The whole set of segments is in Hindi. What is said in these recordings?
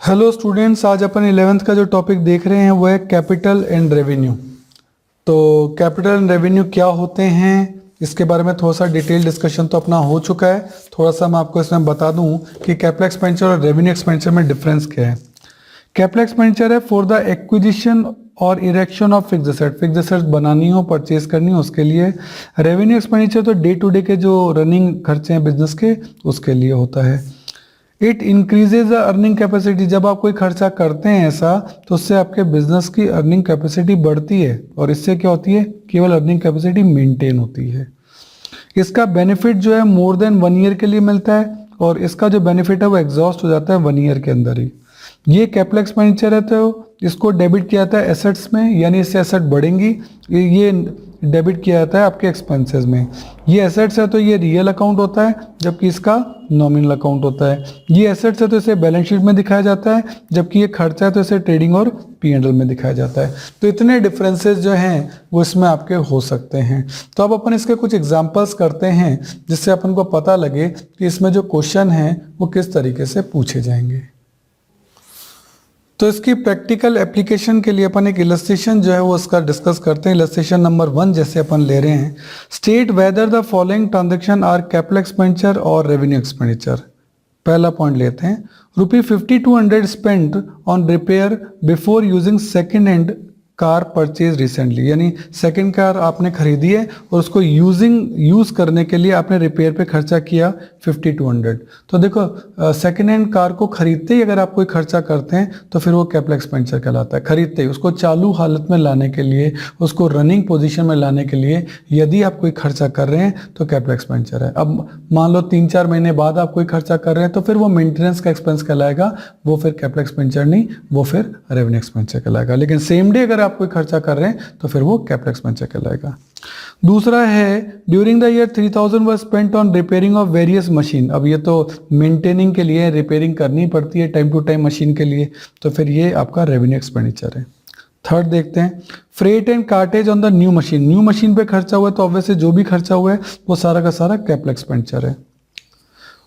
हेलो स्टूडेंट्स, आज अपन 11th का जो टॉपिक देख रहे हैं वो है कैपिटल एंड रेवेन्यू। तो कैपिटल एंड रेवेन्यू क्या होते हैं इसके बारे में थोड़ा सा डिटेल डिस्कशन तो अपना हो चुका है। थोड़ा सा मैं आपको इसमें बता दूं कि कैपिटल एक्सपेंडिचर और रेवेन्यू एक्सपेंडिचर में डिफरेंस क्या है। कैपिटल एक्सपेंडिचर है फॉर द एक्विजिशन और erection of fixed asset, fixed asset बनानी हो, परचेज करनी हो, उसके लिए। रेवेन्यू एक्सपेंडिचर तो डे टू डे के जो रनिंग खर्चे हैं बिजनेस के, उसके लिए होता है। It increases the earning capacity, जब आप कोई खर्चा करते हैं ऐसा तो उससे आपके बिजनेस की अर्निंग कैपेसिटी बढ़ती है और इससे क्या होती है, केवल अर्निंग कैपेसिटी मेंटेन होती है। इसका बेनिफिट जो है मोर देन 1 ईयर के लिए मिलता है और इसका जो बेनिफिट है वो एग्जॉस्ट हो जाता है 1 ईयर के अंदर ही। ये कैपिटल एक्सपेंडिचर है तो इसको डेबिट किया जाता है एसेट्स में, यानी इससे एसेट बढ़ेंगी, ये डेबिट किया जाता है आपके एक्सपेंसेस में। ये एसेट्स है तो ये रियल अकाउंट होता है जबकि इसका नॉमिनल अकाउंट होता है। ये एसेट्स है तो इसे बैलेंस शीट में दिखाया जाता है, जबकि ये खर्चा है तो इसे ट्रेडिंग और P&L में दिखाया जाता है। तो इतने डिफरेंसेस जो हैं वो इसमें आपके हो सकते हैं। तो अब अपन इसके कुछ एग्जांपल्स करते हैं जिससे अपन को पता लगे कि इसमें जो क्वेश्चन हैं वो किस तरीके से पूछे जाएंगे। तो इसकी प्रैक्टिकल एप्लीकेशन के लिए अपन एक इलस्ट्रेशन जो है वो उसका डिस्कस करते हैं। इलस्ट्रेशन नंबर 1 जैसे अपन ले रहे हैं, state whether the following transaction are capital expenditure और रेवेन्यू एक्सपेंडिचर। पहला पॉइंट लेते हैं, ₹5200 spent on repair before using second hand car purchase recently, यानी सेकंड कार आपने खरीदी है और उसको यूज़ करने के लिए आपने रिपेयर पे खर्चा किया 5200। तो देखो सेकंड हैंड कार को खरीदते ही अगर आप कोई खर्चा करते हैं तो फिर वो कैपिटल एक्सपेंडिचर कहलाता है। खरीदते ही उसको चालू हालत में लाने के लिए, उसको रनिंग पोजीशन में लाने के लिए यदि आप कोई खर्चा कर रहे हैं तो कैपिटल एक्सपेंडिचर है। अब मान लो 3-4 महीने बाद आप कोई खर्चा कर रहे हैं तो फिर वो मेंटेनेंस का एक्सपेंस कहलाएगा, वो फिर कैपिटल एक्सपेंडिचर नहीं, वो फिर रेवेन्यू एक्सपेंडिचर कहलाएगा। लेकिन सेम डे अगर आप कोई खर्चा कर रहे हैं तो फिर वो कैपिटल एक्सपेंडिचर कहलाएगा। दूसरा है, during the year 3000 was spent on repairing of various machine. अब ये तो मेंटेनिंग के लिए रिपेयरिंग करनी पड़ती है टाइम टू टाइम मशीन के लिए, तो फिर ये आपका रेवेन्यू एक्सपेंडिचर है। थर्ड देखते हैं, freight and cartridge on the new machine. New machine पे खर्चा हुआ है तो ऑब्वियसली जो भी खर्चा हुआ है वो सारा का सारा कैपिटल एक्सपेंडिचर है।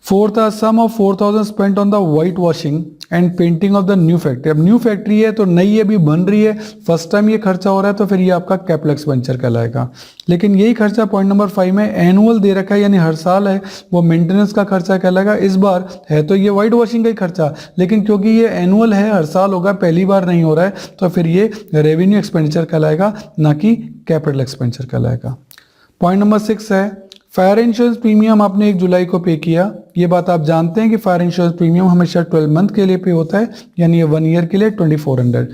Fourth, some of 4000 spent on the white washing and painting of the new factory. अब न्यू फैक्ट्री है तो नई अभी बन रही है, फर्स्ट टाइम ये खर्चा हो रहा है तो फिर ये आपका कैपिटल एक्सपेंडिचर कहलाएगा। लेकिन यही खर्चा पॉइंट नंबर 5 में एनुअल दे रखा है, यानी हर साल है, वो मेंटेनेंस का खर्चा कहलाएगा। इस बार है तो ये वाइट वॉशिंग का ही खर्चा, लेकिन क्योंकि ये एनुअल है, हर साल होगा, पहली बार नहीं हो रहा है, तो फिर ये रेवेन्यू एक्सपेंडिचर कहलाएगा, ना कि कैपिटल एक्सपेंडिचर कहलाएगा। पॉइंट नंबर 6 है, फायर इंश्योरेंस प्रीमियम आपने 1 जुलाई को पे किया। ये बात आप जानते हैं कि फायर इंश्योरेंस प्रीमियम हमेशा 12 मंथ के लिए पे होता है, यानी ये 1 ईयर के लिए 2400,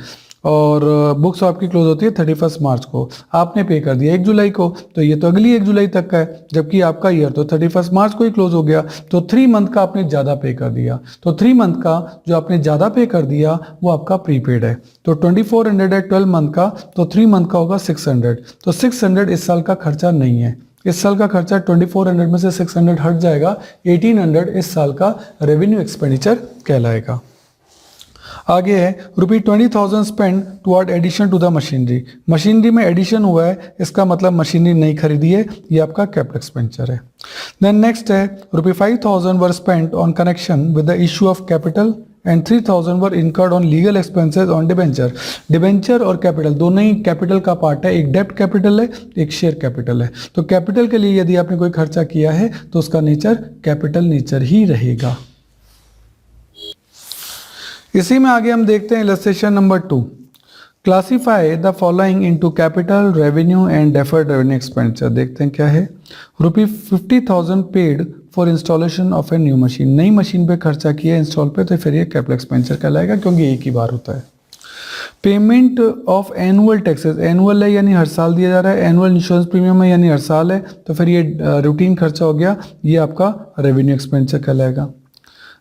और बुक्स आपकी क्लोज होती है 31 मार्च को। आपने पे कर दिया 1 जुलाई को, तो ये तो अगली 1 जुलाई तक का है, जबकि आपका ईयर तो 31 मार्च को ही क्लोज हो गया, तो 3 मंथ का आपने ज़्यादा पे कर दिया। तो 3 मंथ का जो आपने ज़्यादा पे कर दिया वो आपका प्रीपेड है। तो 2400 है 12 मंथ का, तो 3 मंथ का होगा 600। तो 600 इस साल का खर्चा नहीं है। इस साल का खर्चा 2400 में से 600 हट जाएगा, 1800 इस साल का रेवेन्यू एक्सपेंडिचर कहलाएगा। आगे है, ₹20,000 spend toward addition to the machinery. Machinery में एडिशन हुआ है, इसका मतलब मशीनरी नहीं खरीदी है, ये आपका कैपिटल एक्सपेंडिचर है। देन नेक्स्ट है, ₹5,000 were spent on connection with the issue of capital and 3,000 were incurred on legal expenses on debenture. Debenture और कैपिटल दोनों ही कैपिटल का पार्ट है, एक डेब्ट कैपिटल है, एक शेयर कैपिटल है। तो कैपिटल के लिए यदि आपने कोई खर्चा किया है तो उसका नेचर कैपिटल नेचर ही रहेगा। इसी में आगे हम देखते हैं illustration number 2, classify the following into capital, revenue and deferred revenue expenditure. देखते हैं क्या है। ₹50,000 paid for installation of a new machine. नई मशीन पे खर्चा किया इंस्टॉल पे, तो फिर ये कैपिटल एक्सपेंडिचर कहलाएगा क्योंकि एक ही बार होता है। Payment of annual taxes, annual है यानी हर साल दिया जा रहा है, एनुअल इंश्योरेंस प्रीमियम है यानी हर साल है, तो फिर ये रूटीन खर्चा हो गया, ये आपका रेवेन्यू एक्सपेंडिचर कहलाएगा।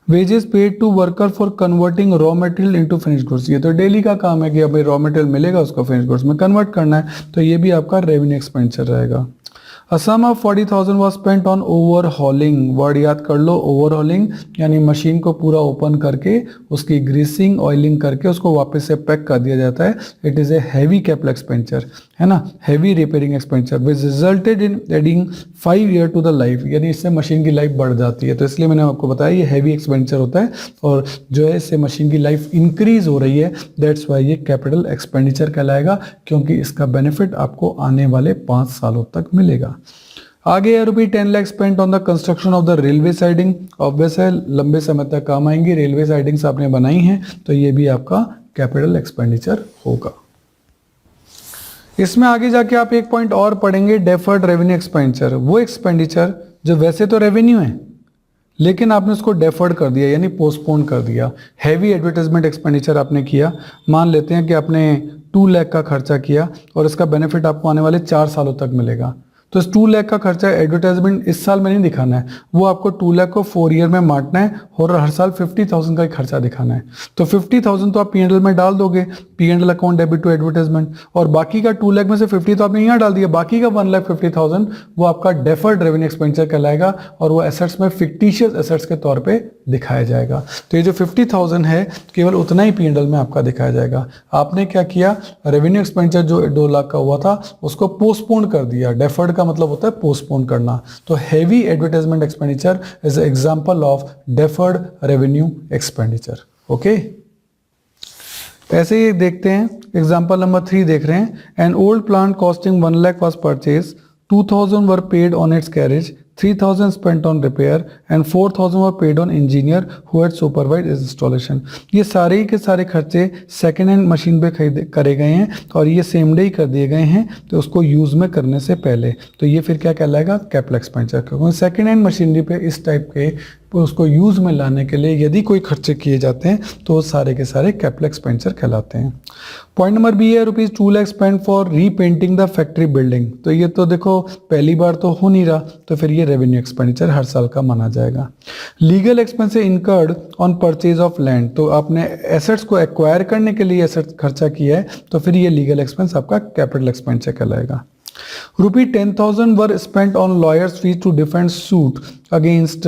Wages paid to worker for converting raw material into finish goods. ये तो डेली का काम है कि अब रॉ मटेरियल मिलेगा उसको फिनिश गुड्स में कन्वर्ट करना है, तो ये भी आपका रेवेन्यू एक्सपेंडिचर रहेगा। A sum of 40,000 was spent on overhauling. Word याद कर लो, ओवरहॉलिंग यानी मशीन को पूरा ओपन करके उसकी ग्रीसिंग ऑयलिंग करके उसको वापस से पैक कर दिया जाता है. It is a heavy capital expenditure, है ना, heavy repairing expenditure which resulted in adding 5 year to the life, यानी इससे मशीन की लाइफ बढ़ जाती है. तो इसलिए मैंने आपको बताया ये हैवी एक्सपेंडिचर होता है और जो है इससे मशीन की लाइफ इंक्रीज हो रही है. दैट्स वाई ये कैपिटल एक्सपेंडिचर कहलाएगा, क्योंकि इसका बेनिफिट आपको आने वाले 5 सालों तक मिलेगा. आगे है रुपी 10 lakh spent on the construction of the railway siding. Obvious है लंबे समय तक काम आएंगी, रेलवे साइडिंग्स आपने बनाई हैं तो ये भी आपका कैपिटल एक्सपेंडिचर होगा. इसमें आगे जाके आप एक पॉइंट और पढ़ेंगे, डेफर्ड रेवेन्यू एक्सपेंडिचर. वो एक्सपेंडिचर जो वैसे तो रेवेन्यू है लेकिन आपने उसको डेफर्ड कर दिया यानी पोस्टपोन कर दिया. हैवी एडवर्टाइजमेंट एक्सपेंडिचर आपने किया. मान लेते हैं कि आपने 2 लाख का खर्चा किया और इसका बेनिफिट आपको आने वाले 4 सालों तक मिलेगा. तो इस 2 लाख का खर्चा एडवर्टाइजमेंट इस साल में नहीं दिखाना है, वो आपको 2 लाख को 4 ईयर में बांटना है और हर साल 50,000 का ही खर्चा दिखाना है. तो 50,000 तो आप P&L में डाल दोगे, P&L account debit to advertisement, और बाकी का 2 लाख में से 50 तो आपने यहाँ डाल दिया, बाकी का 1,50,000 वो आपका डेफर्ड रेवेन्यू एक्सपेंडिचर कहलाएगा और वो एसेट्स में फिक्टिशियस एसेट्स के तौर पर दिखाया जाएगा. तो ये जो 50,000 है केवल उतना ही P&L में आपका दिखाया जाएगा. आपने क्या किया, रेवेन्यू एक्सपेंडिचर जो 2 लाख का हुआ था उसको पोस्टपोन कर दिया. डेफर्ड का मतलब होता है पोस्टपोन करना. तो heavy advertisement expenditure is example of deferred revenue expenditure. Okay, ऐसे ही देखते हैं एग्जांपल नंबर 3 देख रहे हैं. An old plant costing 1 lakh was purchase, 2,000 were paid on it's carriage, 3,000 spent on repair and 4,000 were paid on engineer who had supervised its installation. ये सारे के सारे खर्चे सेकेंड हैंड मशीन पे खरीदे करे गए हैं और ये सेम डे ही कर दिए गए हैं तो उसको यूज़ में करने से पहले. तो ये फिर क्या कहलाएगा, कैपिटल एक्सपेंडिचर. क्योंकि सेकेंड हैंड मशीनरी पे इस टाइप के उसको यूज़ में लाने के लिए यदि कोई खर्चे किए जाते हैं तो वो सारे के सारे कैपिटल एक्सपेंडिचर कहलाते हैं. पॉइंट नंबर बी है rupees 2 lakh spend for repainting the factory building. तो ये तो देखो पहली बार तो हो नहीं रहा, तो फिर ये रेवेन्यू एक्सपेंडिचर हर साल का माना जाएगा. Legal expense incurred on purchase of land. तो आपने एसेट्स को एक्वायर करने के लिए एसेट्स खर्चा किया है तो फिर ये लीगल एक्सपेंस आपका कैपिटल एक्सपेंडिचर कहलाएगा. Rupee 10,000 were spent on lawyers fees to defend suit against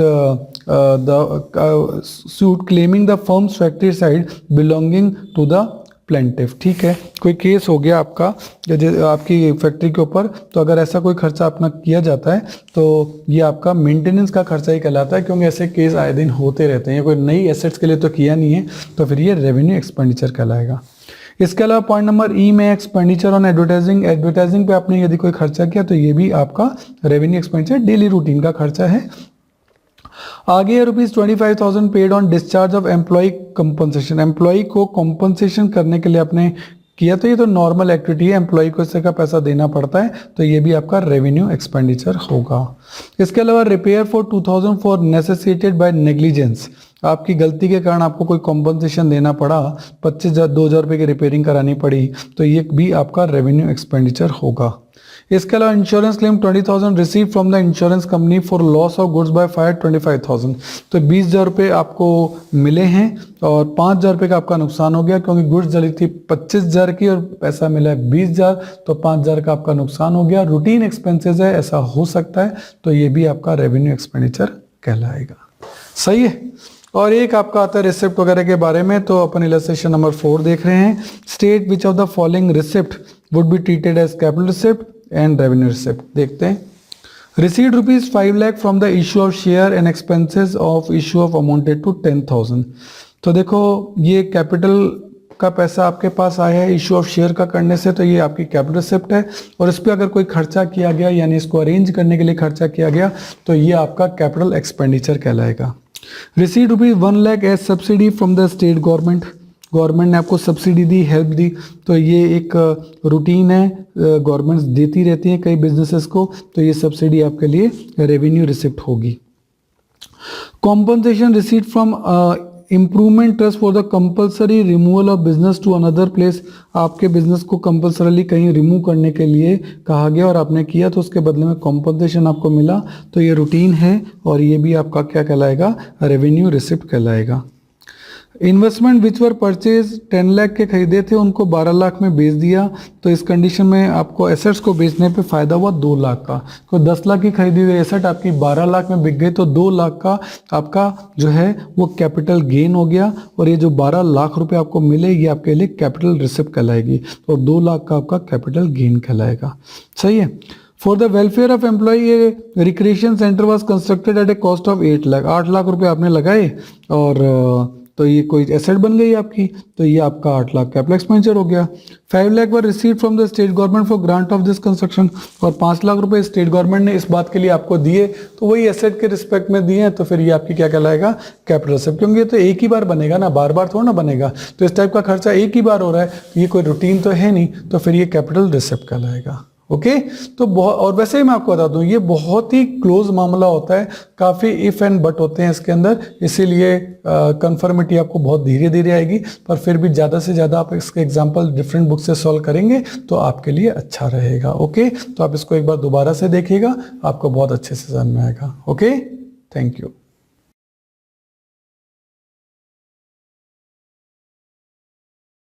the suit claiming the firm's factory site belonging to the plaintiff. ठीक है, कोई केस हो गया आपका आपकी फैक्ट्री के ऊपर, तो अगर ऐसा कोई खर्चा अपना किया जाता है तो ये आपका मेंटेनेंस का खर्चा ही कहलाता है, क्योंकि ऐसे केस आए दिन होते रहते हैं. कोई नई एसेट्स के लिए तो किया नहीं है तो फिर ये रेवेन्यू एक्सपेंडिचर कहलाएगा. इसके अलावा पॉइंट नंबर ई में एक्सपेंडिचर ऑन एडवर्टाइजिंग. एडवर्टाइजिंग पे आपने यदि कोई खर्चा किया तो ये भी आपका रेवेन्यू एक्सपेंडिचर डेली रूटीन का खर्चा है. आगे rupees 25,000 paid on discharge of employ compensation. Employ को कंपनसेशन करने के लिए आपने किया, तो ये तो नॉर्मल एक्टिविटी है, एम्प्लॉय को इससे का पैसा देना पड़ता है, तो ये भी आपका रेवेन्यू एक्सपेंडिचर होगा. इसके अलावा repair for 2,000 for necessitated by negligence. आपकी गलती के कारण आपको कोई कॉम्पनसेशन देना पड़ा, 25,000-2,000 रुपये की रिपेयरिंग करानी पड़ी, तो ये भी आपका रेवेन्यू एक्सपेंडिचर होगा. इसके अलावा insurance claim 20,000 receive from the insurance company for loss of goods by fire 25,000. तो 20,000 रुपये आपको मिले हैं और 5,000 रुपये का आपका नुकसान हो गया, क्योंकि गुड्स जली थी 25,000 की और पैसा मिला है 20,000, तो 5,000 का आपका नुकसान हो गया. रूटीन एक्सपेंसेस है, ऐसा हो सकता है, तो ये भी आपका रेवेन्यू एक्सपेंडिचर कहलाएगा. सही है. और एक आपका आता है रिसिप्ट वगैरह के बारे में, तो अपन इलस्ट्रेशन नंबर 4 देख रहे हैं. State which of the following receipt would be treated as capital receipt and revenue receipt. देखते हैं. Received rupees 5 lakh from the issue of share and expenses of issue of amounted to 10,000. तो देखो ये कैपिटल का पैसा आपके पास आया है इशू ऑफ शेयर का करने से, तो ये आपकी कैपिटल रिसिप्ट है. और इस पर अगर कोई खर्चा किया गया यानी इसको अरेंज करने के लिए खर्चा किया गया तो ये आपका कैपिटल एक्सपेंडिचर कहलाएगा. Received rupees 1 lakh as subsidy from the state government. Government ने आपको सब्सिडी दी, हेल्प दी, तो ये एक रूटीन है, गवर्नमेंट्स देती रहती हैं कई बिजनेसेस को, तो ये सब्सिडी आपके लिए रेवेन्यू रिसिप्ट होगी. Compensation receipt from improvement trust for the compulsory removal of business to another place. आपके बिजनेस को कंपल्सरली कहीं रिमूव करने के लिए कहा गया और आपने किया, तो उसके बदले में कॉम्पनसेशन आपको मिला, तो ये रूटीन है और ये भी आपका क्या कहलाएगा, रेवेन्यू रिसिप्ट कहलाएगा. इन्वेस्टमेंट विच वर परचेज 10 लाख के खरीदे थे उनको 12 लाख में बेच दिया, तो इस कंडीशन में आपको एसेट्स को बेचने पे फ़ायदा हुआ 2 लाख का। तो 10 लाख की खरीदी हुई एसेट आपकी 12 लाख में बिक गई, तो 2 लाख का आपका जो है वो कैपिटल गेन हो गया, और ये जो 12 लाख रुपए आपको मिले ये आपके लिए कैपिटल रिसिप्ट कहलाएगी, तो 2 लाख का आपका कैपिटल गेन कहलाएगा। सही है। For the welfare of employ ये recreation centre was constructed at a cost of 8 lakh, 8 lakh रुपए आपने लगाए और तो ये कोई एसेट बन गई आपकी, तो ये आपका 8 लाख कैपिटल एक्सपेंडिचर हो गया। 5 लाख वर received from the state government for grant of this construction, और 5 लाख रुपए स्टेट गवर्नमेंट ने इस बात के लिए आपको दिए, तो वही एसेट के रिस्पेक्ट में दिए हैं, तो फिर ये आपकी क्या कहलाएगा, कैपिटल रिसिप्ट, क्योंकि ये तो एक ही बार बनेगा ना, बार बार थोड़ा ना बनेगा, तो इस टाइप का खर्चा एक ही बार हो रहा है, ये कोई रूटीन तो है नहीं, तो फिर ये कैपिटल रिसिप्ट कहलाएगा। ओके तो बहुत, और वैसे ही मैं आपको बता दूं ये बहुत ही क्लोज मामला होता है, काफ़ी इफ एंड बट होते हैं इसके अंदर, इसीलिए कंफर्मिटी आपको बहुत धीरे धीरे आएगी, पर फिर भी ज़्यादा से ज़्यादा आप इसके एग्जांपल डिफरेंट बुक से सॉल्व करेंगे तो आपके लिए अच्छा रहेगा। ओके तो आप इसको एक बार दोबारा से देखिएगा, आपको बहुत अच्छे से समझ में आएगा। Okay thank you.